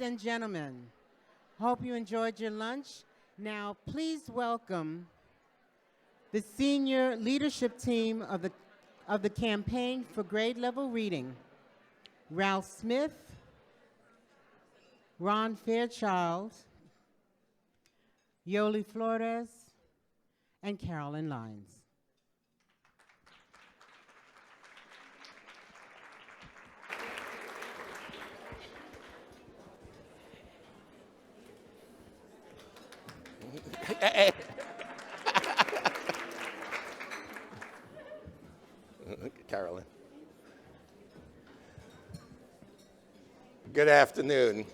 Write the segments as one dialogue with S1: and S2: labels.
S1: Ladies and gentlemen, hope you enjoyed your lunch. Now, please welcome the senior leadership team of the Campaign for Grade Level Reading: Ralph Smith, Ron Fairchild, Yoli Flores, and Carolyn Lyons.
S2: Carolyn. Good afternoon.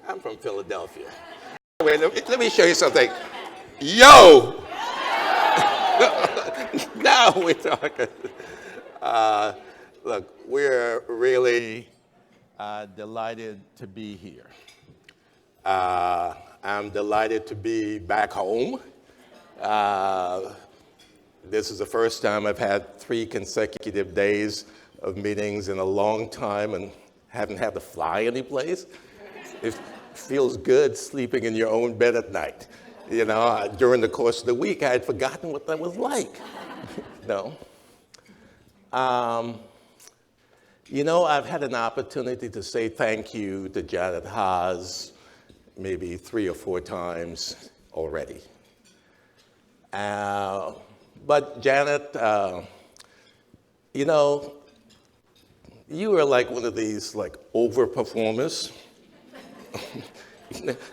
S2: I'm from Philadelphia. Wait, let me show you something. Yo! Now we're talking. Look, we're really delighted to be here. I'm delighted to be back home. This is the first time I've had 3 consecutive days of meetings in a long time and haven't had to fly anyplace. It feels good sleeping in your own bed at night. You know, during the course of the week, I had forgotten what that was like. No. You know, I've had an opportunity to say thank you to Janet Haas maybe 3 or 4 times already. But Janet, you know, you are like one of these like overperformers.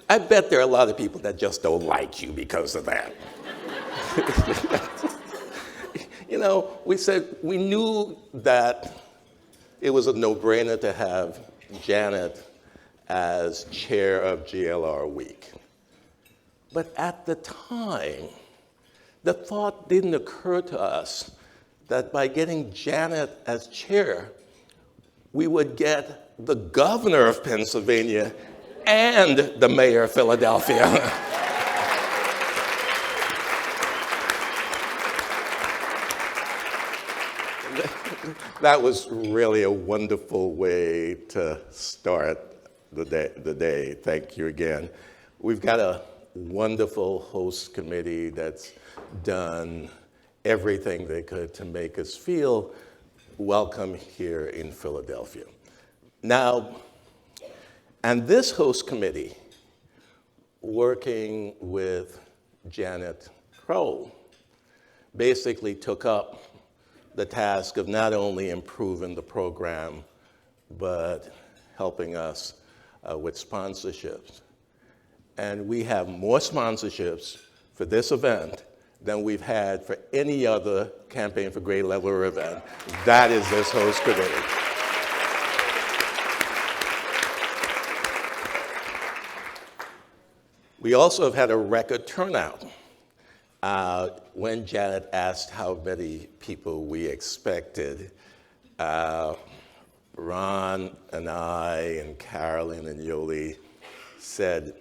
S2: I bet there are a lot of people that just don't like you because of that. You know, we knew that it was a no-brainer to have Janet as chair of GLR Week. But at the time, the thought didn't occur to us that by getting Janet as chair, we would get the governor of Pennsylvania and the mayor of Philadelphia. That was really a wonderful way to start the day. Thank you again. We've got a wonderful host committee that's done everything they could to make us feel welcome here in Philadelphia. Now, and this host committee, working with Janet Kroll, basically took up the task of not only improving the program, but helping us with sponsorships. And we have more sponsorships for this event than we've had for any other Campaign for Grade Level event. That is this host committee. We also have had a record turnout. When Janet asked how many people we expected, Ron and I and Carolyn and Yoli said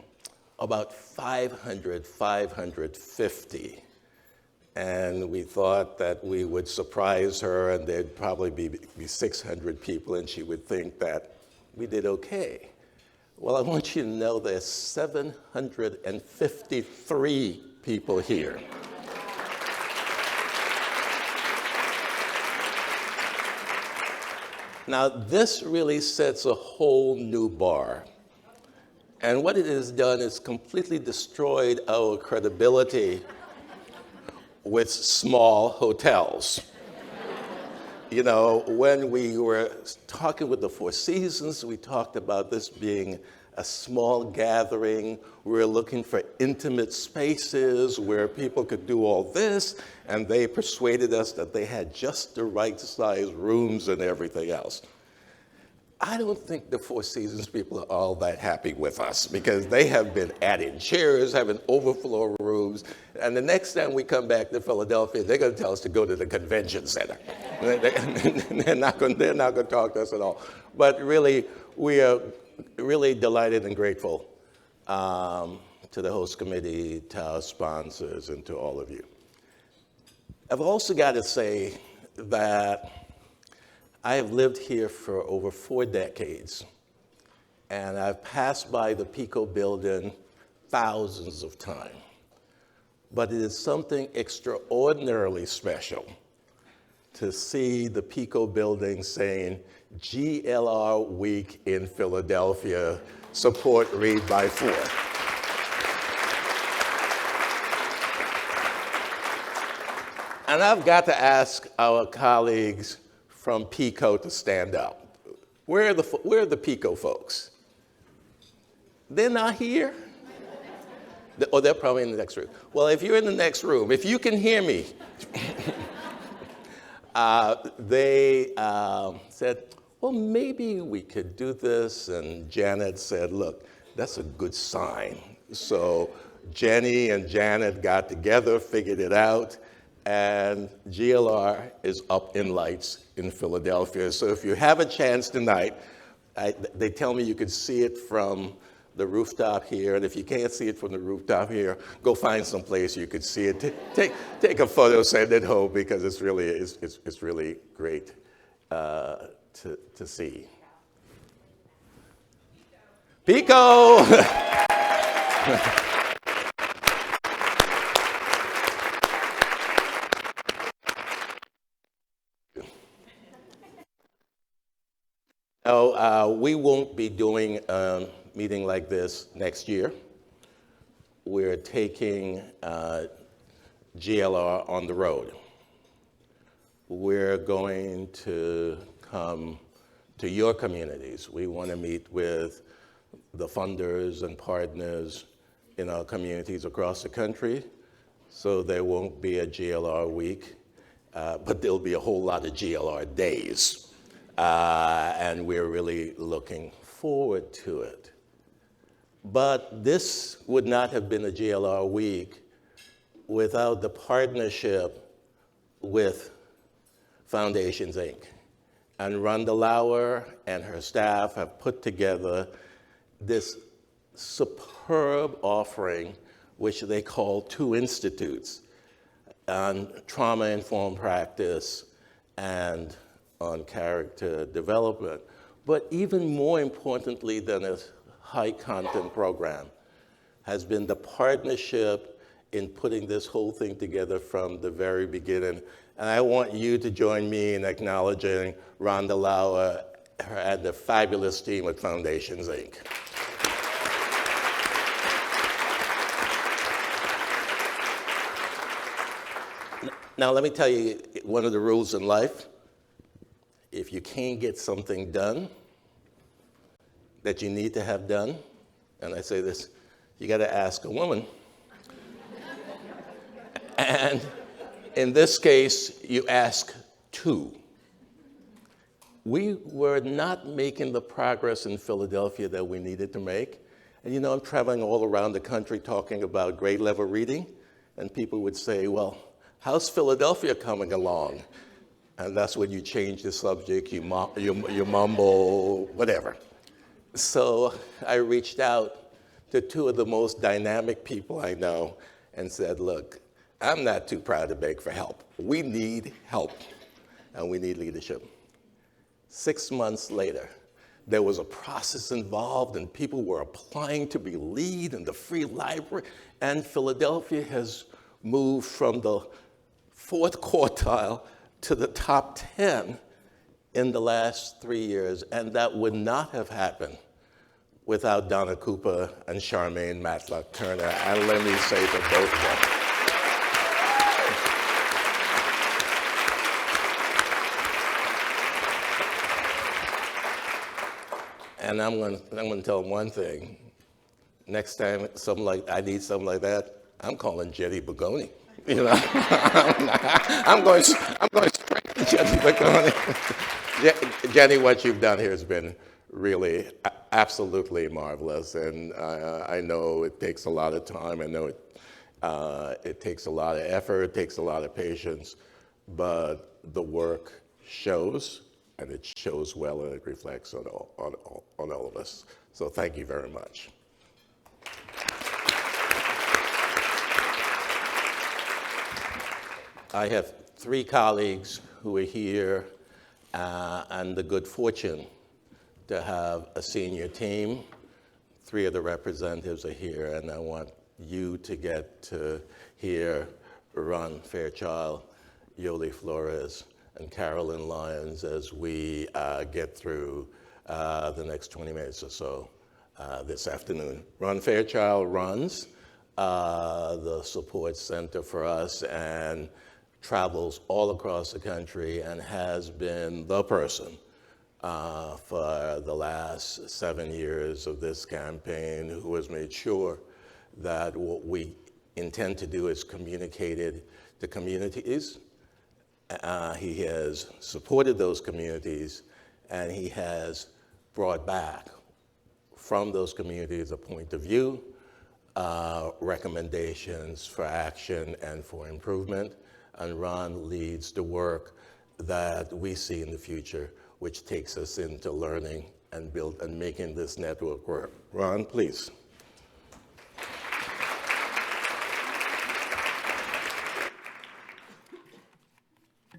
S2: about 500, 550. And we thought that we would surprise her and there'd probably be 600 people and she would think that we did okay. Well, I want you to know there's 753 people here. Now, this really sets a whole new bar. And what it has done is completely destroyed our credibility with small hotels. You know, when we were talking with the Four Seasons, we talked about this being a small gathering. We were looking for intimate spaces where people could do all this, and they persuaded us that they had just the right size rooms and everything else. I don't think the Four Seasons people are all that happy with us because they have been adding chairs, having overflow rooms, and the next time we come back to Philadelphia, they're going to tell us to go to the convention center. They're not going to talk to us at all. But really, we are really delighted and grateful to the host committee, to our sponsors, and to all of you. I've also got to say that I have lived here for over 4 decades, and I've passed by the Pico building thousands of times. But it is something extraordinarily special to see the Pico building saying, GLR Week in Philadelphia, support Read by 4. And I've got to ask our colleagues from Pico to stand up. Where are the Pico folks? They're not here? Oh, they're probably in the next room. Well, if you're in the next room, if you can hear me, they said, well, maybe we could do this. And Janet said, look, that's a good sign. So Jenny and Janet got together, figured it out, and GLR is up in lights in Philadelphia. So if you have a chance tonight, they tell me you could see it from the rooftop here, and if you can't see it from the rooftop here, go find some place you could see it. Take a photo, send it home, because it's really great to see. Pico! No, we won't be doing a meeting like this next year. We're taking GLR on the road. We're going to come to your communities. We want to meet with the funders and partners in our communities across the country. So there won't be a GLR week, but there'll be a whole lot of GLR days. And we're really looking forward to it. But this would not have been a GLR week without the partnership with Foundations, Inc. And Rhonda Lauer and her staff have put together this superb offering, which they call 2 institutes, on trauma-informed practice and on character development. But even more importantly than a high-content program has been the partnership in putting this whole thing together from the very beginning. And I want you to join me in acknowledging Rhonda Lauer and the fabulous team at Foundations, Inc. Now, let me tell you one of the rules in life. If you can't get something done that you need to have done, and I say this, you got to ask a woman. And in this case, you ask 2. We were not making the progress in Philadelphia that we needed to make. And you know, I'm traveling all around the country talking about grade level reading, and people would say, well, how's Philadelphia coming along? And that's when you change the subject, you mumble, whatever. So I reached out to 2 of the most dynamic people I know and said, look, I'm not too proud to beg for help. We need help, and we need leadership. 6 months later, there was a process involved, and people were applying to be lead in the free library, and Philadelphia has moved from the 4th quartile to the top 10 in the last 3 years, and that would not have happened without Donna Cooper and Charmaine Matlock Turner, and let me say to both of them. And I'm going to tell them one thing. Next time I need something like that, I'm calling Jenny Bogoni. You know, I'm going straight to Jenny Bogoni. Jenny, what you've done here has been really absolutely marvelous, and I know it takes a lot of time. I know it takes a lot of effort, it takes a lot of patience, but the work shows, and it shows well, and it reflects on all of us. So thank you very much. I have 3 colleagues who are here and the good fortune to have a senior team. 3 of the representatives are here, and I want you to get to hear Ron Fairchild, Yoli Flores, and Carolyn Lyons as we get through the next 20 minutes or so this afternoon. Ron Fairchild runs the support center for us and travels all across the country and has been the person for the last 7 years of this campaign who has made sure that what we intend to do is communicated to communities. He has supported those communities, and he has brought back from those communities a point of view, recommendations for action and for improvement. And Ron leads the work that we see in the future, which takes us into learning and making this network work. Ron, please.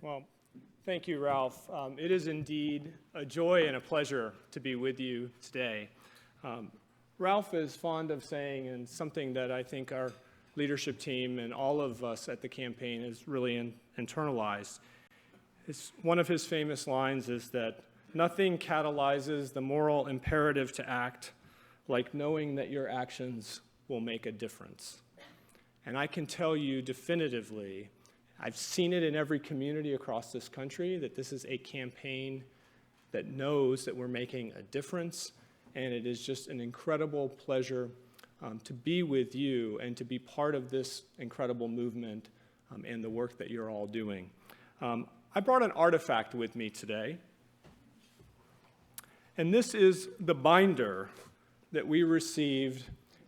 S3: Well, thank you, Ralph. It is indeed a joy and a pleasure to be with you today. Ralph is fond of saying, and something that I think our leadership team and all of us at the campaign has really internalized. One of his famous lines is that nothing catalyzes the moral imperative to act like knowing that your actions will make a difference. And I can tell you definitively, I've seen it in every community across this country, that this is a campaign that knows that we're making a difference, and it is just an incredible pleasure to be with you and to be part of this incredible movement and the work that you're all doing. I brought an artifact with me today, and this is the binder that we received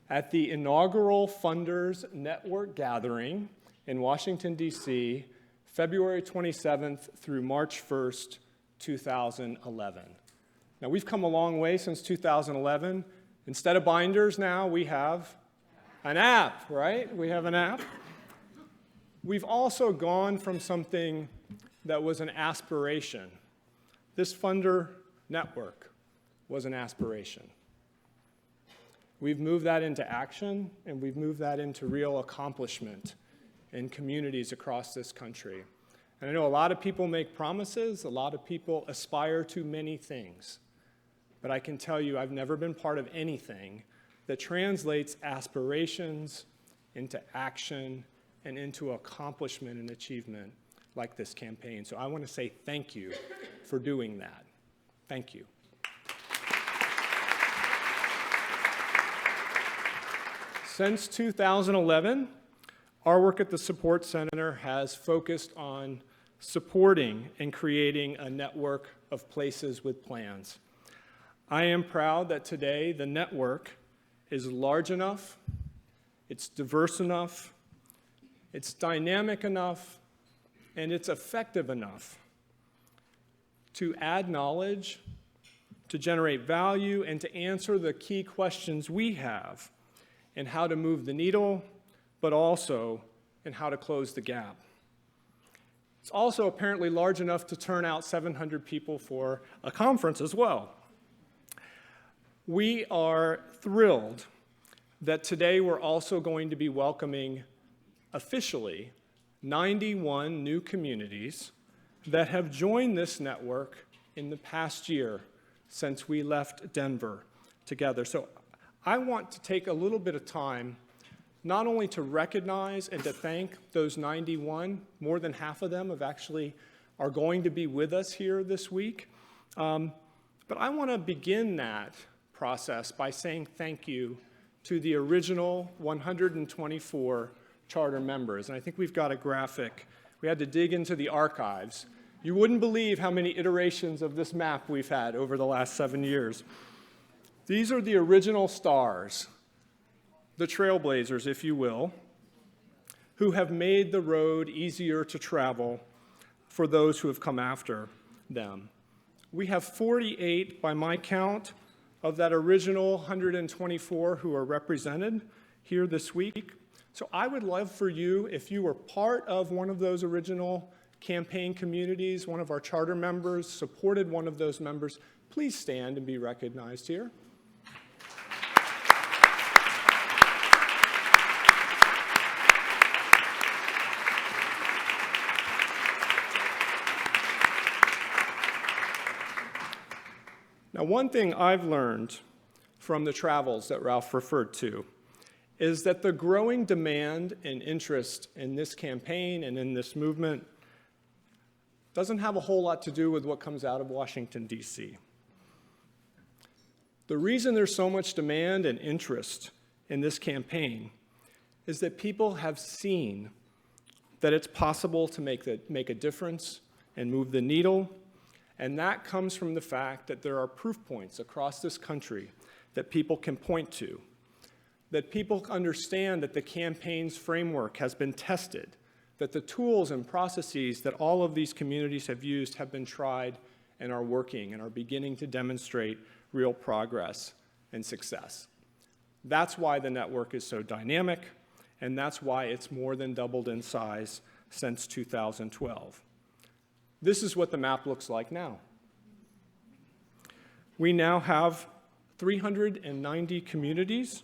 S3: at the inaugural Funders Network gathering in Washington, D.C., February 27th through March 1st, 2011. Now, we've come a long way since 2011. Instead of binders now, we have an app, right? We have an app. We've also gone from something that was an aspiration. This Funder Network was an aspiration. We've moved that into action, and we've moved that into real accomplishment in communities across this country. And I know a lot of people make promises, a lot of people aspire to many things, but I can tell you I've never been part of anything that translates aspirations into action and into accomplishment and achievement like this campaign. So I want to say thank you for doing that. Thank you. Since 2011, our work at the Support Center has focused on supporting and creating a network of places with plans. I am proud that today the network is large enough, it's diverse enough, it's dynamic enough, and it's effective enough to add knowledge, to generate value, and to answer the key questions we have in how to move the needle, but also in how to close the gap. It's also apparently large enough to turn out 700 people for a conference as well. We are thrilled that today we're also going to be welcoming officially 91 new communities that have joined this network in the past year since we left Denver together. So I want to take a little bit of time not only to recognize and to thank those 91, more than half of them are going to be with us here this week, but I want to begin that process by saying thank you to the original 124 charter members. And I think we've got a graphic. We had to dig into the archives. You wouldn't believe how many iterations of this map we've had over the last 7 years. These are the original stars, the trailblazers, if you will, who have made the road easier to travel for those who have come after them. We have 48, by my count, of that original 124 who are represented here this week. So I would love for you, if you were part of one of those original campaign communities, one of our charter members, supported one of those members, please stand and be recognized here. Now, one thing I've learned from the travels that Ralph referred to is that the growing demand and interest in this campaign and in this movement doesn't have a whole lot to do with what comes out of Washington, D.C. The reason there's so much demand and interest in this campaign is that people have seen that it's possible to make a difference and move the needle, and that comes from the fact that there are proof points across this country that people can point to, that people understand that the campaign's framework has been tested, that the tools and processes that all of these communities have used have been tried and are working and are beginning to demonstrate real progress and success. That's why the network is so dynamic, and that's why it's more than doubled in size since 2012. This is what the map looks like now. We now have 390 communities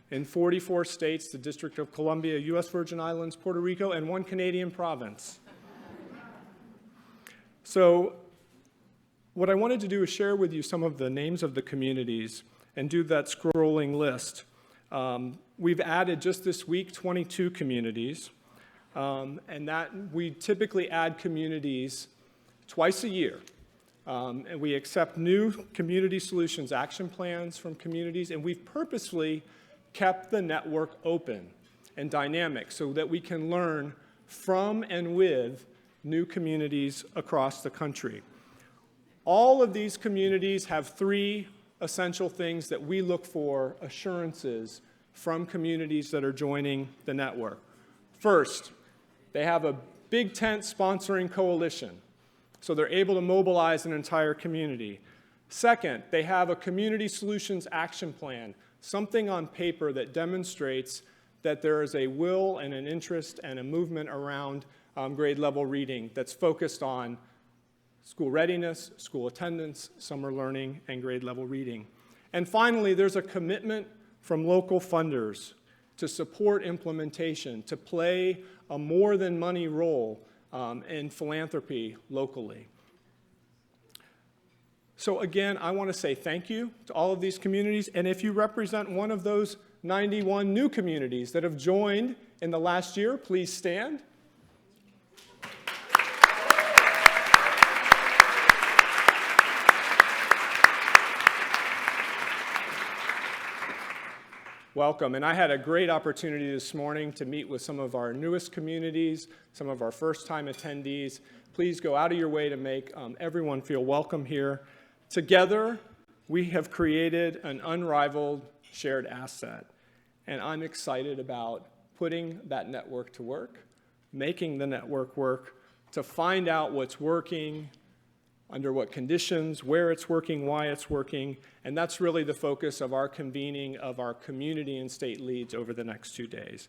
S3: in 44 states, the District of Columbia, U.S. Virgin Islands, Puerto Rico, and one Canadian province. So what I wanted to do is share with you some of the names of the communities and do that scrolling list. We've added just this week 22 communities, and that we typically add communities twice a year. And we accept new community solutions action plans from communities, and we've purposely kept the network open and dynamic so that we can learn from and with new communities across the country. All of these communities have three essential things that we look for assurances from communities that are joining the network. First, they have a big tent sponsoring coalition, so they're able to mobilize an entire community. Second, they have a community solutions action plan, something on paper that demonstrates that there is a will and an interest and a movement around grade level reading that's focused on school readiness, school attendance, summer learning, and grade level reading. And finally, there's a commitment from local funders to support implementation, to play a more than money role in philanthropy locally. So again, I want to say thank you to all of these communities, and if you represent one of those 91 new communities that have joined in the last year, please stand. Welcome, and I had a great opportunity this morning to meet with some of our newest communities, some of our first-time attendees. Please go out of your way to make everyone feel welcome here. Together, we have created an unrivaled shared asset, and I'm excited about putting that network to work, making the network work, to find out what's working, under what conditions, where it's working, why it's working, and that's really the focus of our convening of our community and state leads over the next 2 days.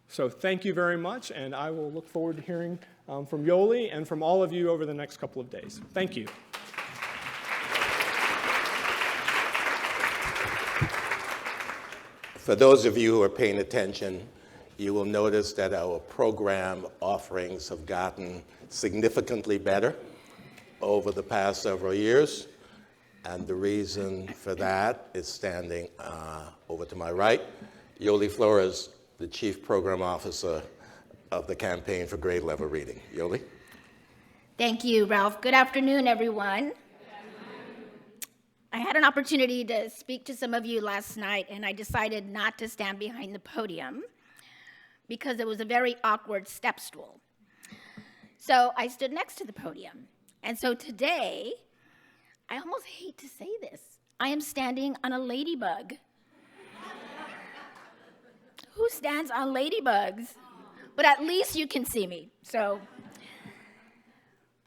S3: So thank you very much, and I will look forward to hearing from Yoli and from all of you over the next couple of days. Thank you.
S2: For those of you who are paying attention, you will notice that our program offerings have gotten significantly better over the past several years. And the reason for that is standing over to my right, Yoli Flores, the Chief Program Officer of the Campaign for Grade Level Reading. Yoli?
S4: Thank you, Ralph. Good afternoon, everyone. I had an opportunity to speak to some of you last night, and I decided not to stand behind the podium because it was a very awkward step stool. So I stood next to the podium. And so today, I almost hate to say this, I am standing on a ladybug. Who stands on ladybugs? But at least you can see me. So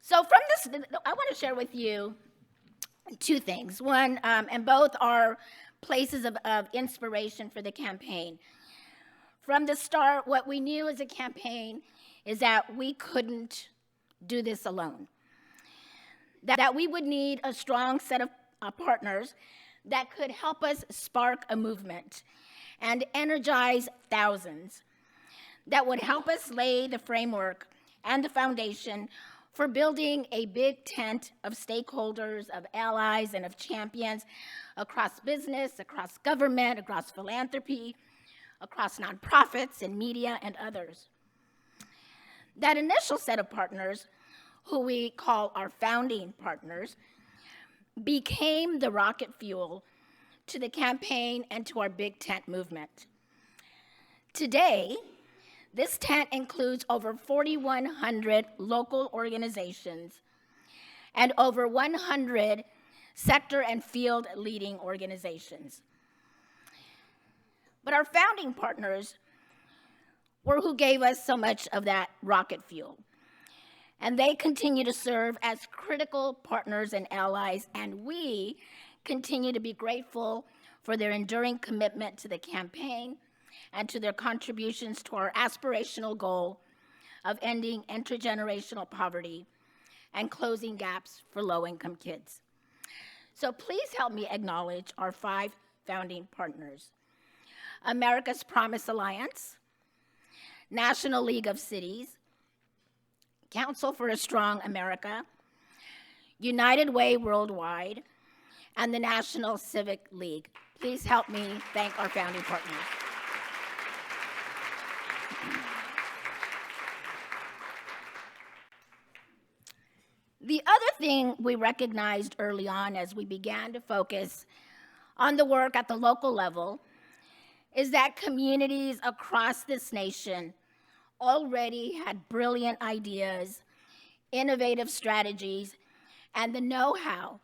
S4: from this, I want to share with you two things. One, and both are places of inspiration for the campaign. From the start, what we knew as a campaign is that we couldn't do this alone. That we would need a strong set of partners that could help us spark a movement and energize thousands, that would help us lay the framework and the foundation for building a big tent of stakeholders, of allies, and of champions across business, across government, across philanthropy, across nonprofits and media and others. That initial set of partners, who we call our founding partners, became the rocket fuel to the campaign and to our big tent movement. Today, this tent includes over 4,100 local organizations and over 100 sector and field leading organizations. But our founding partners were who gave us so much of that rocket fuel. And they continue to serve as critical partners and allies, and we continue to be grateful for their enduring commitment to the campaign and to their contributions to our aspirational goal of ending intergenerational poverty and closing gaps for low-income kids. So please help me acknowledge our 5 founding partners: America's Promise Alliance, National League of Cities, Council for a Strong America, United Way Worldwide, and the National Civic League. Please help me thank our founding partners. The other thing we recognized early on as we began to focus on the work at the local level is that communities across this nation already had brilliant ideas, innovative strategies, and the know-how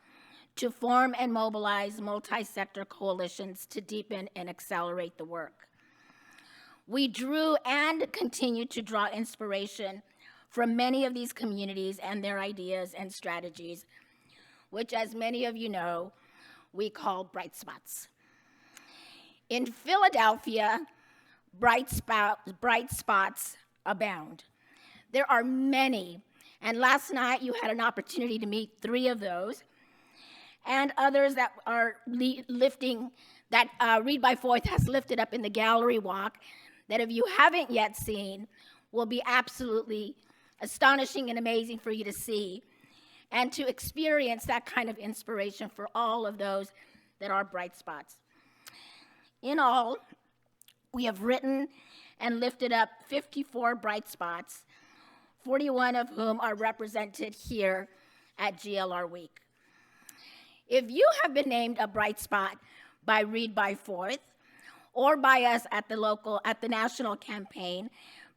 S4: to form and mobilize multi-sector coalitions to deepen and accelerate the work. We drew and continue to draw inspiration from many of these communities and their ideas and strategies, which, as many of you know, we call bright spots. In Philadelphia, bright spots abound. There are many, and last night you had an opportunity to meet 3 of those, and others that are lifting, that Read by Fourth has lifted up in the gallery walk, that if you haven't yet seen, will be absolutely astonishing and amazing for you to see and to experience that kind of inspiration for all of those that are bright spots. In all, we have written and lifted up 54 bright spots, 41 of whom are represented here at GLR Week. If you have been named a bright spot by Read by Fourth or by us at the national campaign,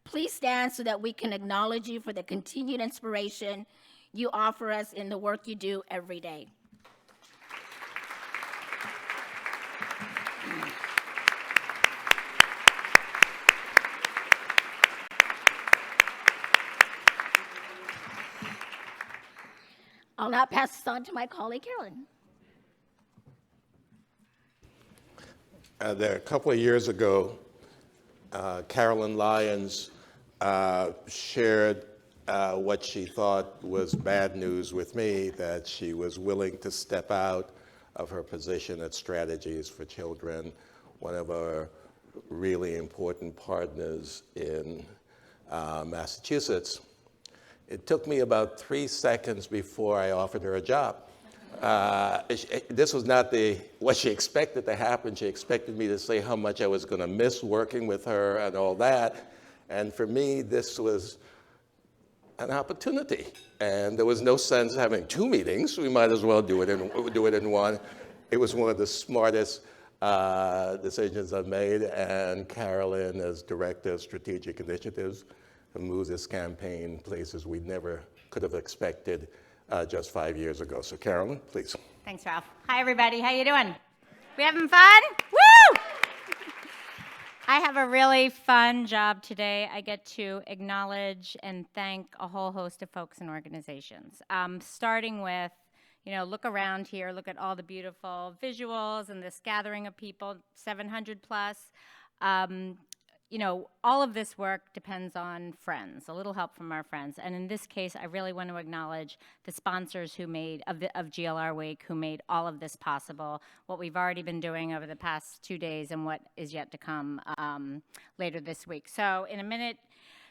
S4: please stand so that we can acknowledge you for the continued inspiration you offer us in the work you do every day. I'll now pass this on to my colleague, Carolyn.
S2: A couple of years ago, Carolyn Lyons shared what she thought was bad news with me, that she was willing to step out of her position at Strategies for Children, one of our really important partners in Massachusetts. It took me about 3 seconds before I offered her a job. This was not what she expected to happen. She expected me to say how much I was going to miss working with her and all that. And for me, this was an opportunity. And there was no sense having 2 meetings. We might as well do it in one. It was one of the smartest decisions I've made. And Carolyn, as Director of Strategic Initiatives, moves this campaign places we never could have expected just 5 years ago. So Carolyn, please.
S5: Thanks, Ralph. Hi, everybody. How you doing? We having fun? Woo! I have a really fun job today. I get to acknowledge and thank a whole host of folks and organizations. Starting with, look around here, look at all the beautiful visuals and this gathering of people, 700 plus. you know, all of this work depends on friends, a little help from our friends. And in this case, I really want to acknowledge the sponsors who made, of GLR Week, who made all of this possible, what we've already been doing over the past 2 days and what is yet to come later this week. So in a minute,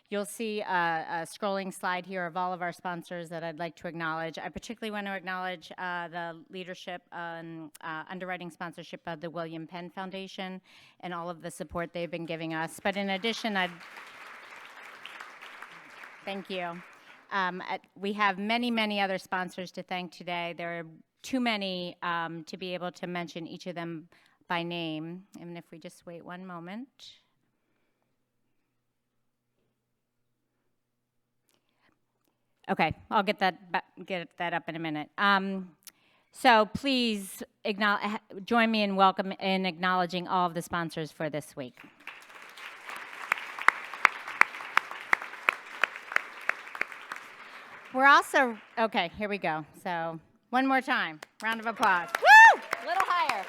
S5: you'll see a scrolling slide here of all of our sponsors that I'd like to acknowledge. I particularly want to acknowledge the leadership and underwriting sponsorship of the William Penn Foundation and all of the support they've been giving us. But in addition, thank you. We have many, many other sponsors to thank today. There are too many to be able to mention each of them by name. And if we just wait one moment. Okay, I'll get that up in a minute. So please join me in acknowledging all of the sponsors for this week. We're also, okay, here we go. So one more time, round of applause. Woo! A little higher.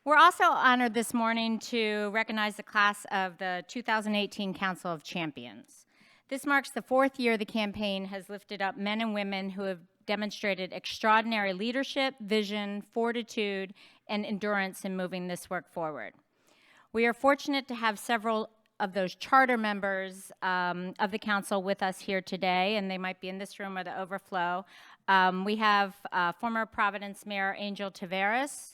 S5: We're also honored this morning to recognize the class of the 2018 Council of Champions. This marks the 4th year the campaign has lifted up men and women who have demonstrated extraordinary leadership, vision, fortitude, and endurance in moving this work forward. We are fortunate to have several of those charter members of the council with us here today, and they might be in this room or the overflow. We have former Providence Mayor Angel Taveras,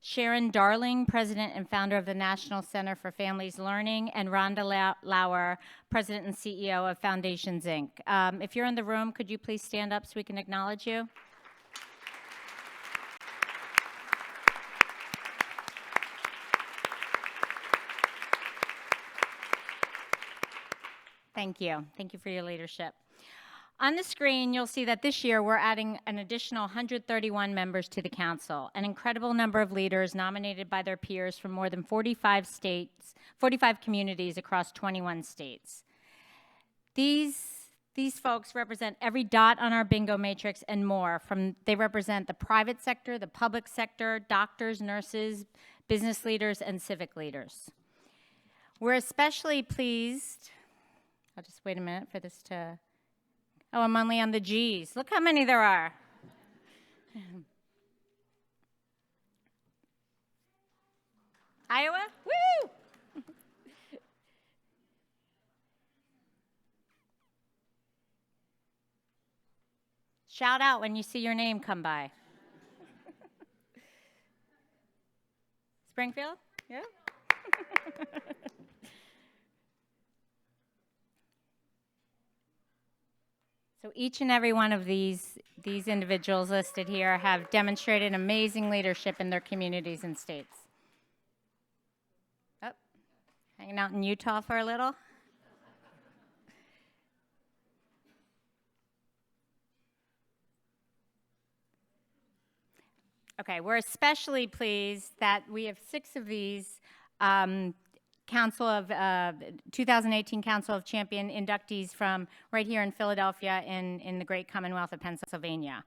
S5: Sharon Darling, President and founder of the National Center for Families Learning, and Rhonda Lauer, President and CEO of Foundations, Inc. If you're in the room, could you please stand up so we can acknowledge you? Thank you. Thank you for your leadership. On the screen, you'll see that this year we're adding an additional 131 members to the council, an incredible number of leaders nominated by their peers from more than 45 communities across 21 states. These folks represent every dot on our bingo matrix and more. They represent the private sector, the public sector, doctors, nurses, business leaders, and civic leaders. We're especially pleased, I'll just wait a minute for this to, oh, I'm only on the G's. Look how many there are. Iowa? Woo! Shout out when you see your name come by. Springfield? Yeah? So each and every one of these individuals listed here have demonstrated amazing leadership in their communities and states. Oh, hanging out in Utah for a little. Okay, we're especially pleased that we have 6 of these 2018 Council of Champion inductees from right here in Philadelphia in the great Commonwealth of Pennsylvania.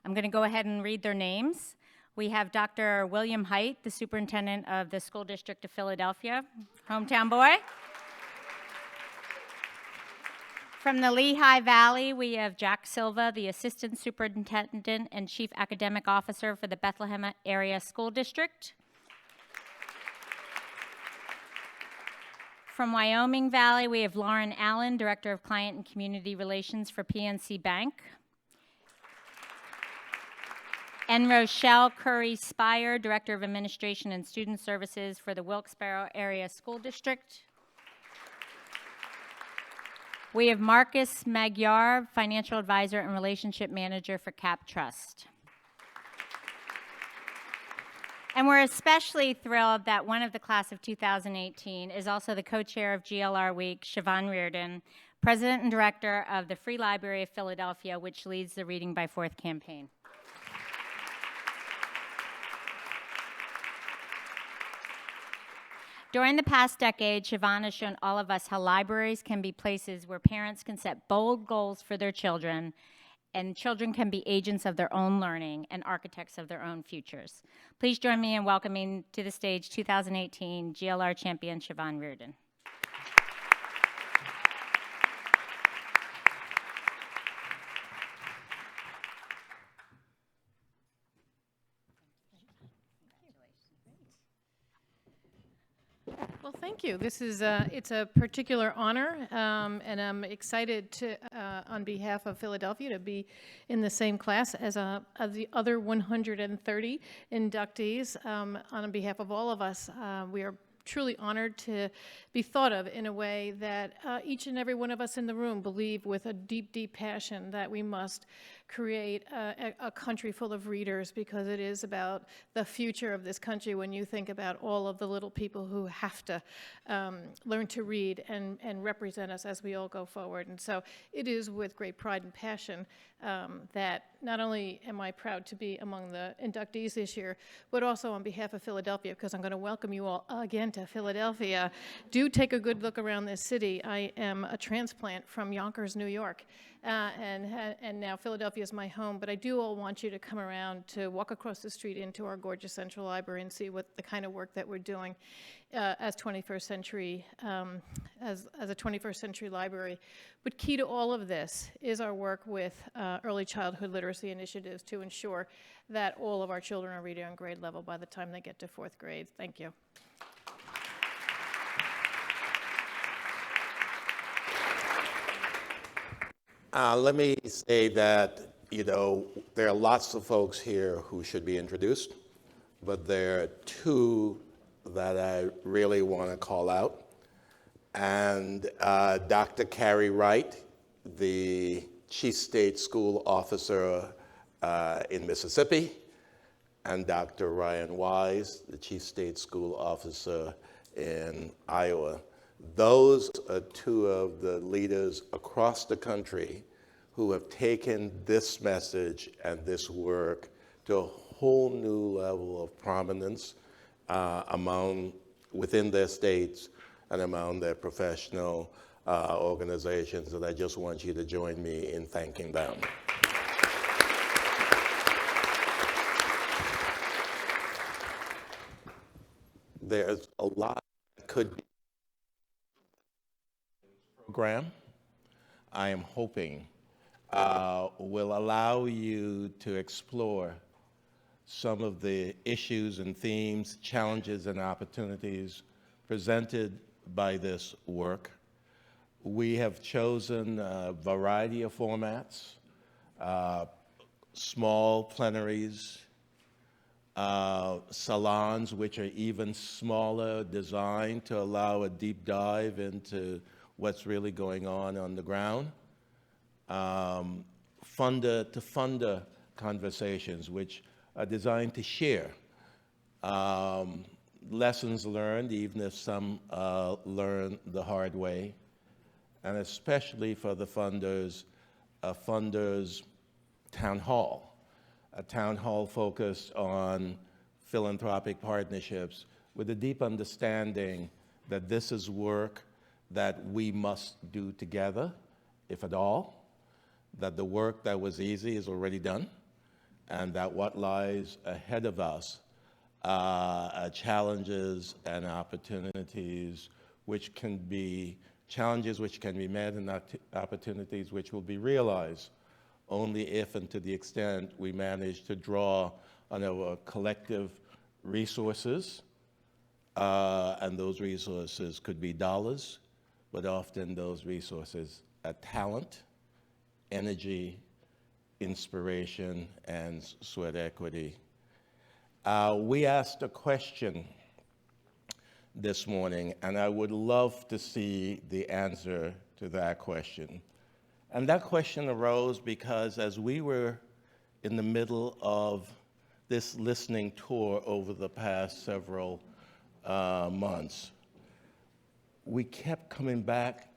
S5: I'm going to go ahead and read their names. We have Dr. William Haidt, the superintendent of the School District of Philadelphia, hometown boy. From the Lehigh Valley, we have Jack Silva, the assistant superintendent and chief academic officer for the Bethlehem Area School District. From Wyoming Valley, we have Lauren Allen, Director of Client and Community Relations for PNC Bank. And Rochelle Curry Spire, Director of Administration and Student Services for the Wilkes-Barre Area School District. We have Marcus Magyar, Financial Advisor and Relationship Manager for Cap Trust. And we're especially thrilled that one of the class of 2018 is also the co-chair of GLR Week, Siobhan Reardon, President and Director of the Free Library of Philadelphia, which leads the Reading by Fourth campaign. During the past decade, Siobhan has shown all of us how libraries can be places where parents can set bold goals for their children and children can be agents of their own learning and architects of their own futures. Please join me in welcoming to the stage 2018 GLR champion Siobhan Reardon.
S6: Well, thank you. This is it's a particular honor, and I'm excited to, on behalf of Philadelphia, to be in the same class as the other 130 inductees. On behalf of all of us, we are truly honored to be thought of in a way that each and every one of us in the room believe with a deep, deep passion that we must create a country full of readers, because it is about the future of this country when you think about all of the little people who have to learn to read and represent us as we all go forward. And so it is with great pride and passion that not only am I proud to be among the inductees this year, but also on behalf of Philadelphia, because I'm going to welcome you all again to Philadelphia. Do take a good look around this city. I am a transplant from Yonkers, New York, and now Philadelphia is my home, but I do all want you to come around to walk across the street into our gorgeous Central Library and see what the kind of work that we're doing as 21st century, as a 21st century library. But key to all of this is our work with early childhood literacy initiatives to ensure that all of our children are reading on grade level by the time they get to 4th grade. Thank you.
S2: Let me say that, there are lots of folks here who should be introduced, but there are two that I really want to call out. And Dr. Carrie Wright, the Chief State School Officer in Mississippi, and Dr. Ryan Wise, the Chief State School Officer in Iowa. Those are two of the leaders across the country who have taken this message and this work to a whole new level of prominence within their states and among their professional organizations, and I just want you to join me in thanking them. There's a lot that could be program, I am hoping, will allow you to explore some of the issues and themes, challenges and opportunities presented by this work. We have chosen a variety of formats, small plenaries, salons which are even smaller, designed to allow a deep dive into what's really going on the ground. Funder conversations, which are designed to share lessons learned, even if some learn the hard way, and especially for the funders, a funders town hall, a town hall focused on philanthropic partnerships with a deep understanding that this is work that we must do together, if at all, that the work that was easy is already done, and that what lies ahead of us are challenges and opportunities which can be challenges which can be met and opportunities which will be realized only if and to the extent we manage to draw on our collective resources, and those resources could be dollars, but often those resources are talent, energy, inspiration, and sweat equity. We asked a question this morning, and I would love to see the answer to that question. And that question arose because as we were in the middle of this listening tour over the past several months, we kept coming back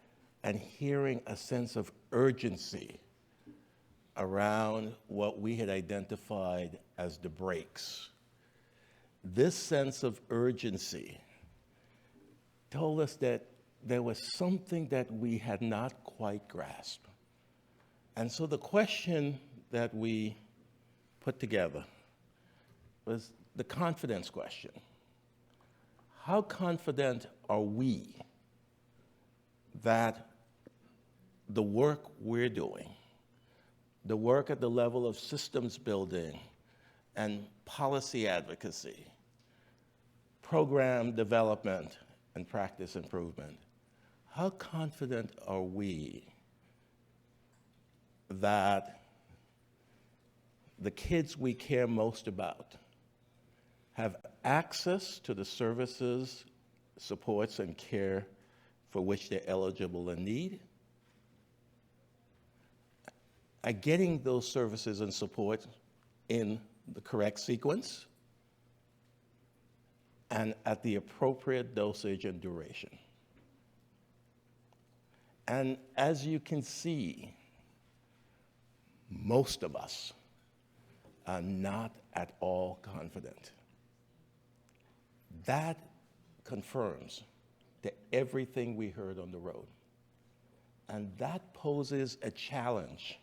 S2: and hearing a sense of urgency around what we had identified as the breaks. This sense of urgency told us that there was something that we had not quite grasped, And so the question that we put together was the confidence question. How confident are we that the work we're doing, the work at the level of systems building and policy advocacy, program development and practice improvement, how confident are we that the kids we care most about have access to the services, supports, and care for which they're eligible and need, are getting those services and support in the correct sequence, and at the appropriate dosage and duration. And as you can see, most of us are not at all confident. That confirms to everything we heard on the road. And that poses a challenge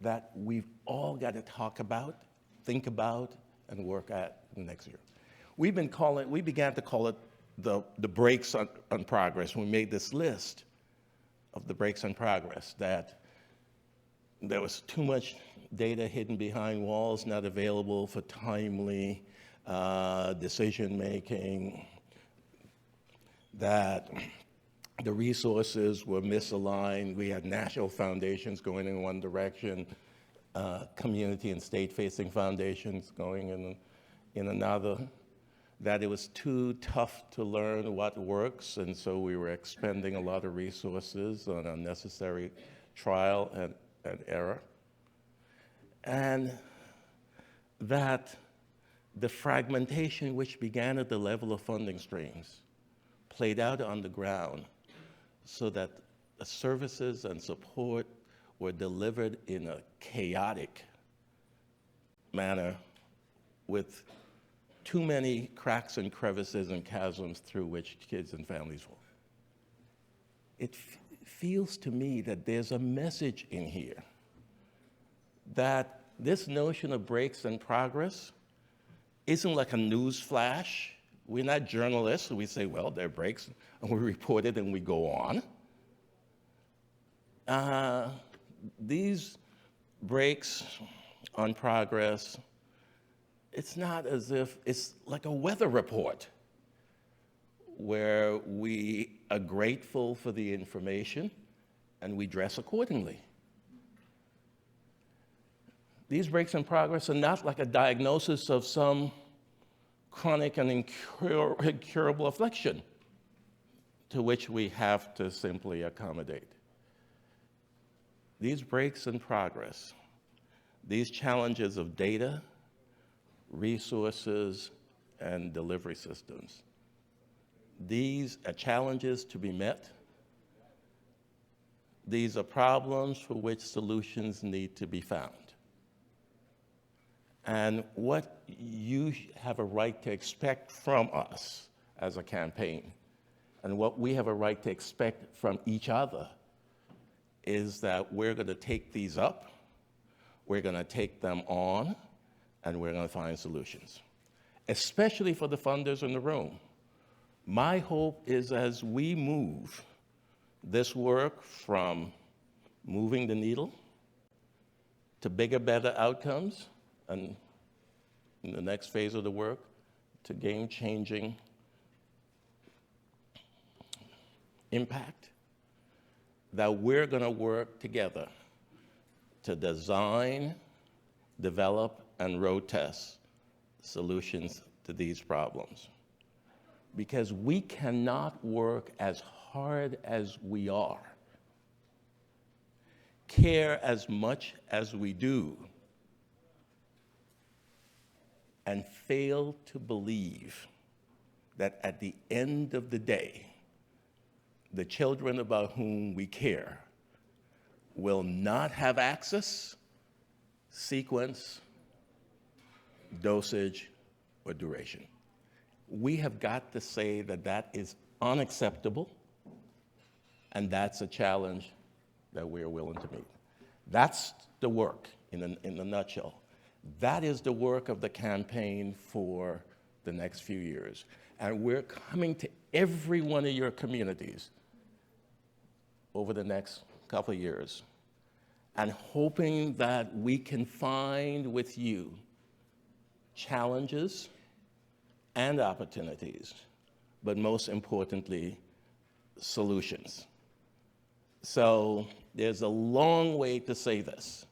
S2: that we've all got to talk about, think about, and work at next year. We began to call it the brakes on progress. We made this list of the brakes on progress, that there was too much data hidden behind walls, not available for timely decision-making, that the resources were misaligned. We had national foundations going in one direction, community and state-facing foundations going in another, that it was too tough to learn what works, and so we were expending a lot of resources on unnecessary trial and error, and that the fragmentation which began at the level of funding streams played out on the ground so that the services and support were delivered in a chaotic manner with too many cracks and crevices and chasms through which kids and families fall. It feels to me that there's a message in here that this notion of breaks in progress isn't like a news flash. We're not journalists, so we say, well, there are breaks, and we report it and we go on. These breaks on progress, it's not as if it's like a weather report where we are grateful for the information and we dress accordingly. These breaks in progress are not like a diagnosis of some chronic and incurable affliction to which we have to simply accommodate. These breaks in progress, these challenges of data, resources, and delivery systems, these are challenges to be met. These are problems for which solutions need to be found. And what you have a right to expect from us as a campaign, and what we have a right to expect from each other, is that we're going to take these up, we're going to take them on, and we're going to find solutions, especially for the funders in the room. My hope is, as we move this work from moving the needle to bigger, better outcomes, and in the next phase of the work, to game-changing impact, that we're going to work together to design, develop, and road test solutions to these problems. Because we cannot work as hard as we are, care as much as we do, and fail to believe that at the end of the day, the children about whom we care will not have access, sequence, dosage, or duration. We have got to say that that is unacceptable, and that's a challenge that we are willing to meet. That's the work in a nutshell. That is the work of the campaign for the next few years. And we're coming to every one of your communities over the next couple of years and hoping that we can find with you challenges and opportunities, but most importantly, solutions. So there's a long way to say this,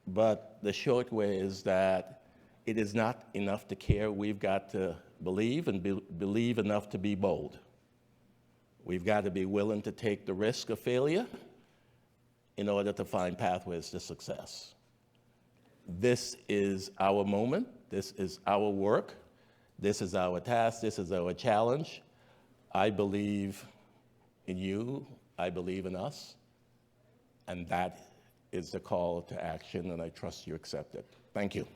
S2: but the short way is that it is not enough to care. We've got to believe and believe enough to be bold. We've got to be willing to take the risk of failure in order to find pathways to success. This is our moment. This is our work. This is our task. This is our challenge. I believe in you. I believe in us. And that is the call to action, and I trust you accept it. Thank you.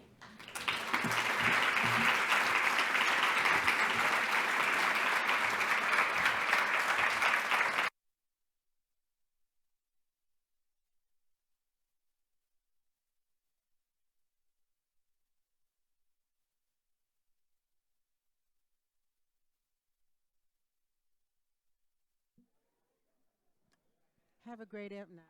S1: Have a great evening.